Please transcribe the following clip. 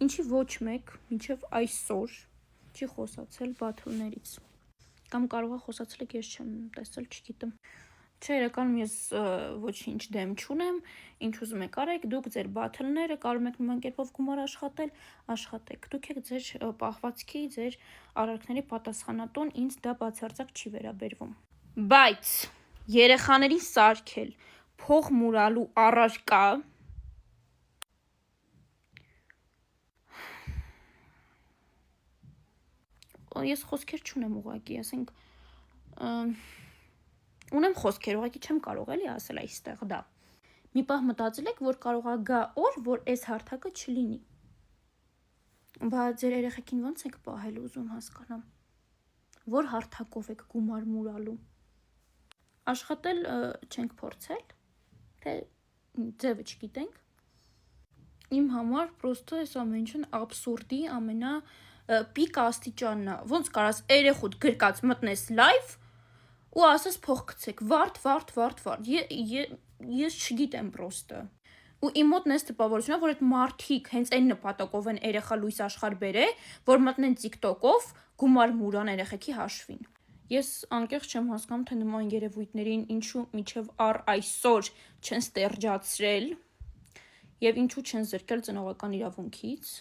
Ինչի ոչ մեկ մինչև այսօր չի խոսացել բաթլներից։ Կամ կարող է խոսացել եք, ես չեմ տեսել, չգիտեմ։ Չէ, իրականում ես ոչինչ դեմ չունեմ, ինչ ուզում եք արեք, դուք ձեր բաթլները կարող եք նման կերպով գումար աշխատել, աշխատեք։ Դուք եք ձեր պահվածքի, ձեր արարքների պատասխանատուն, ինձ դա բացարձակ չի վերաբերվում։ Բայց երեխաների սարքել, փող մուրալու առարկա ես խոսքեր չունեմ ուղղակի, ասենք ունեմ խոսքեր, ուղղակի չեմ կարող էլի ասել այստեղ դա։ Մի պահ մտածել եք, որ կարող է գա օր, որ այս հարթակը չլինի։ Բայց ձեր երեխեքին ո՞նց եք պահել, ուզում հասկանամ։ Որ հարթակով եք գումար մուրալու։ Աշխատել չենք փորձել, թե ձևը չգիտենք։ Իմ համար պրոստը այս ամեն ինչն աբսուրդի ամենա պիկ աստիճանն է։ Ոնց կարաս երեխուդ գրկած մտնես լայվ ու ասես փող գցեք, վարդ։ Ես չգիտեմ պրոստը։ Ու իմ մոտն էս տպավորությունն է, որ այդ մարդիկ հենց այն նպատակով են երեխա լույս աշխարհ բերել, որ մտնեն TikTok-ով գումար մուրան երեխեքի հաշվին։ Ես անկեղծ չեմ հասկանում, թե նման երևույթներին ինչու միջև առ այսօր չեն ստերջացրել եւ ինչու չեն զրկել ծնողական իրավունքից։